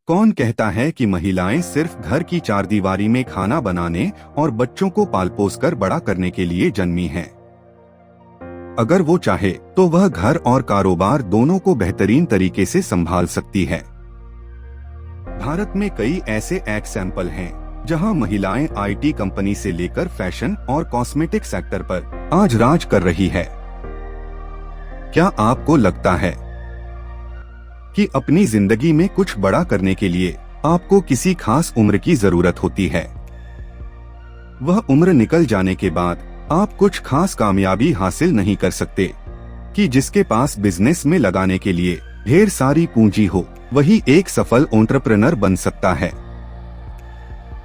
कौन कहता है कि महिलाएं सिर्फ घर की चारदीवारी में खाना बनाने और बच्चों को पाल पोस कर बड़ा करने के लिए जन्मी हैं? अगर वो चाहे तो वह घर और कारोबार दोनों को बेहतरीन तरीके से संभाल सकती है। भारत में कई ऐसे एग्जाम्पल हैं जहां महिलाएं आईटी कंपनी से लेकर फैशन और कॉस्मेटिक सेक्टर पर आज राज कर रही है। क्या आपको लगता है कि अपनी जिंदगी में कुछ बड़ा करने के लिए आपको किसी खास उम्र की जरूरत होती है? वह उम्र निकल जाने के बाद आप कुछ खास कामयाबी हासिल नहीं कर सकते कि जिसके पास बिजनेस में लगाने के लिए ढेर सारी पूंजी हो वही एक सफल एंटरप्रेन्योर बन सकता है।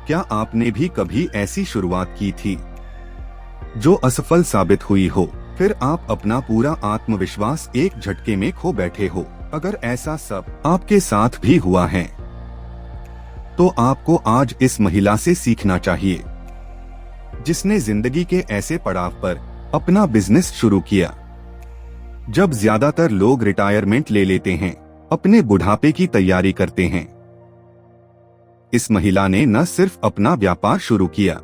क्या आपने भी कभी ऐसी शुरुआत की थी जो असफल साबित हुई हो, फिर आप अपना पूरा आत्मविश्वास एक झटके में खो बैठे हो? अगर ऐसा सब आपके साथ भी हुआ है तो आपको आज इस महिला से सीखना चाहिए जिसने जिंदगी के ऐसे पड़ाव पर अपना बिजनेस शुरू किया जब ज्यादातर लोग रिटायरमेंट ले लेते हैं, अपने बुढ़ापे की तैयारी करते हैं। इस महिला ने न सिर्फ अपना व्यापार शुरू किया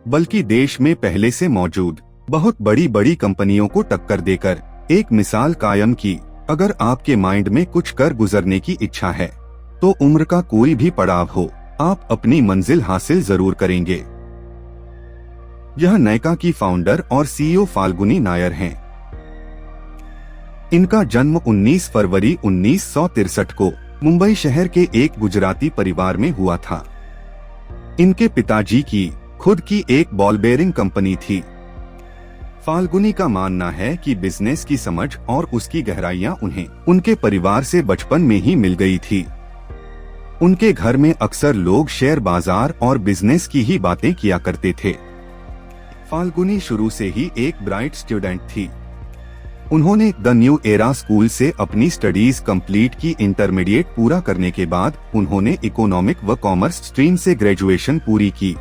बल्कि देश में पहले से मौजूद बहुत बड़ी बड़ी कंपनियों को टक्कर देकर एक मिसाल कायम की। अगर आपके माइंड में कुछ कर गुजरने की इच्छा है तो उम्र का कोई भी पड़ाव हो, आप अपनी मंजिल हासिल जरूर करेंगे। यह नायका की फाउंडर और सीईओ फाल्गुनी नायर हैं। इनका जन्म 19 फरवरी 1963 को मुंबई शहर के एक गुजराती परिवार में हुआ था। इनके पिताजी की खुद की एक बॉल बेयरिंग कंपनी थी। फाल्गुनी का मानना है कि बिजनेस की समझ और उसकी गहराइयां उन्हें उनके परिवार से बचपन में ही मिल गई थी। उनके घर में अक्सर लोग शेयर बाजार और बिजनेस की ही बातें किया करते थे। फाल्गुनी शुरू से ही एक ब्राइट स्टूडेंट थी। उन्होंने द न्यू एरा स्कूल से अपनी स्टडीज कंप्लीट की। इंटरमीडिएट पूरा करने के बाद उन्होंने इकोनॉमिक व कॉमर्स स्ट्रीम से ग्रेजुएशन पूरी की।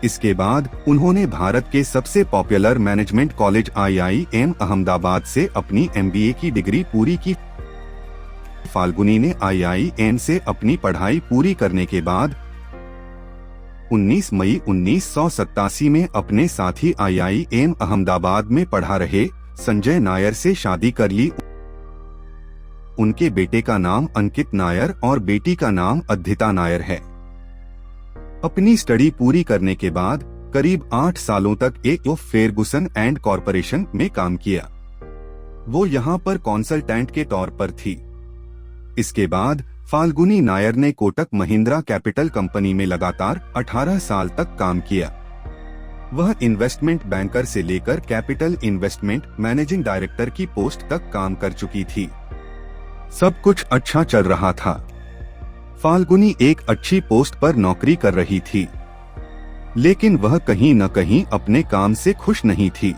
इसके बाद उन्होंने भारत के सबसे popular management college IIM Ahmedabad से अपनी MBA की डिग्री पूरी की। फाल्गुनी ने IIM से अपनी पढ़ाई पूरी करने के बाद 19 मई 1987 में अपने साथी IIM अहमदाबाद में पढ़ा रहे संजय नायर से शादी कर ली। उनके बेटे का नाम अंकित नायर और बेटी का नाम अद्धिता नायर है। अपनी स्टडी पूरी करने के बाद करीब 8 सालों तक एक फेर्गुसन एंड कॉरपोरेशन में काम किया। वो यहाँ पर कंसल्टेंट के तौर पर थी। इसके बाद फाल्गुनी नायर ने कोटक महिंद्रा कैपिटल कंपनी में लगातार 18 साल तक काम किया। वह इन्वेस्टमेंट बैंकर से लेकर कैपिटल इन्वेस्टमेंट मैनेजिंग डायरेक्टर की पोस्ट तक काम कर चुकी थी। सब कुछ अच्छा चल रहा था। फाल्गुनी एक अच्छी पोस्ट पर नौकरी कर रही थी, लेकिन वह कहीं न कहीं अपने काम से खुश नहीं थी।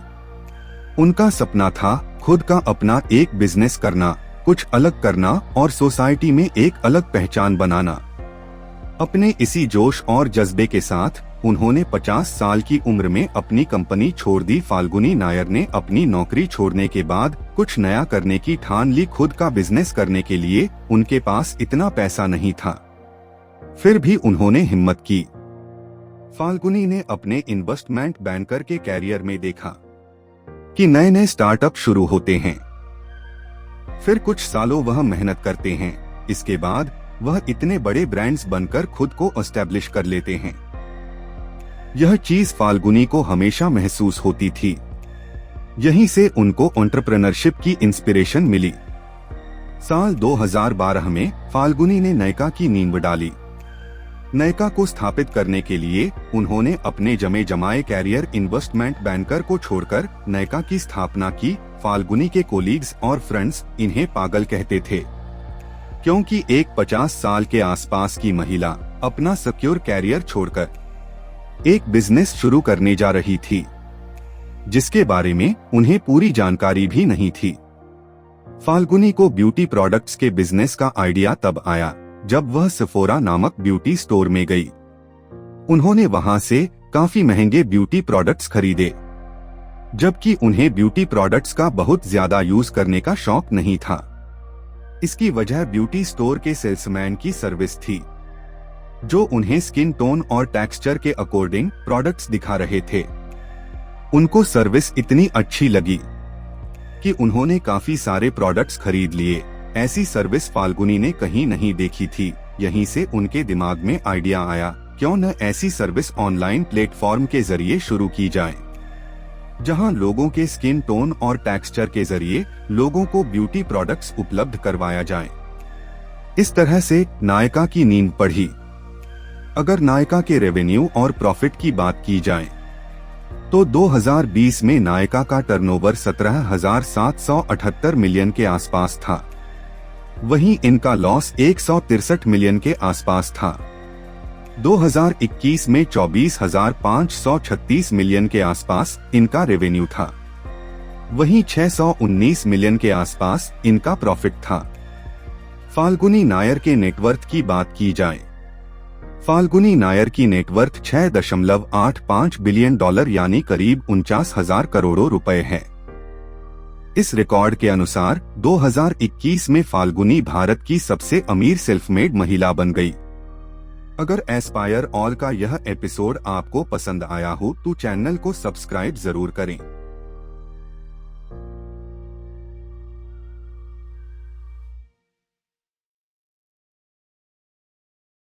उनका सपना था खुद का अपना एक बिजनेस करना, कुछ अलग करना और सोसाइटी में एक अलग पहचान बनाना। अपने इसी जोश और जज्बे के साथ उन्होंने 50 साल की उम्र में अपनी कंपनी छोड़ दी। फाल्गुनी नायर ने अपनी नौकरी छोड़ने के बाद कुछ नया करने की ठान ली। खुद का बिजनेस करने के लिए उनके पास इतना पैसा नहीं था, फिर भी उन्होंने हिम्मत की। फाल्गुनी ने अपने इन्वेस्टमेंट बैंकर के कैरियर में देखा कि नए नए स्टार्टअप शुरू होते हैं, फिर कुछ सालों वह मेहनत करते हैं। इसके बाद वह इतने बड़े ब्रांड्स बनकर खुद को एस्टेब्लिश कर लेते हैं। यह चीज फाल्गुनी को हमेशा महसूस होती थी। यहीं से उनको एंटरप्रेन्योरशिप की इंस्पिरेशन मिली। साल 2012 में फाल्गुनी ने नायका की नींव डाली। नायका को स्थापित करने के लिए उन्होंने अपने जमे जमाए कैरियर इन्वेस्टमेंट बैंकर को छोड़कर नायका की स्थापना की। फाल्गुनी के कोलीग्स और फ्रेंड्स इन्हें पागल कहते थे, क्योंकि एक 50 साल के आसपास की महिला अपना सिक्योर कैरियर छोड़कर एक बिजनेस शुरू करने जा रही थी, जिसके बारे में उन्हें पूरी जानकारी भी नहीं थी। फाल्गुनी को ब्यूटी प्रोडक्ट्स के बिजनेस का आइडिया तब आया जब वह सेफोरा नामक ब्यूटी स्टोर में गई। उन्होंने वहां से काफी महंगे ब्यूटी प्रोडक्ट्स खरीदे, जबकि उन्हें ब्यूटी प्रोडक्ट्स का बहुत ज्यादा यूज करने का शौक नहीं था। इसकी वजह ब्यूटी स्टोर के सेल्समैन की सर्विस थी, जो उन्हें स्किन टोन और टेक्सचर के अकॉर्डिंग प्रोडक्ट्स दिखा रहे थे। उनको सर्विस इतनी अच्छी लगी कि उन्होंने काफी सारे प्रोडक्ट्स खरीद लिए। ऐसी सर्विस फाल्गुनी ने कहीं नहीं देखी थी। यहीं से उनके दिमाग में आइडिया आया, क्यों न ऐसी सर्विस ऑनलाइन प्लेटफॉर्म के जरिए शुरू की जाए, जहां लोगों के स्किन टोन और टेक्सचर के जरिए लोगों को ब्यूटी प्रोडक्ट्स उपलब्ध करवाया जाए। इस तरह से नायका की नींद पड़ी। अगर नायका के रेवेन्यू और प्रॉफिट की बात की जाए तो 2020 में नायका का टर्नओवर 17,778 मिलियन के आसपास था। वहीं इनका लॉस 163 मिलियन के आसपास था। 2021 में 24,536 मिलियन के आसपास इनका रेवेन्यू था। वहीं 619 मिलियन के आसपास इनका प्रॉफिट था। फाल्गुनी नायर के नेटवर्थ की बात की जाए, फाल्गुनी नायर की नेटवर्थ 6.85 बिलियन डॉलर यानी करीब 49,000 करोड़ रुपए है। इस रिकॉर्ड के अनुसार 2021 में फाल्गुनी भारत की सबसे अमीर सेल्फ मेड महिला बन गई। अगर एस्पायर ऑल का यह एपिसोड आपको पसंद आया हो तो चैनल को सब्सक्राइब जरूर करें।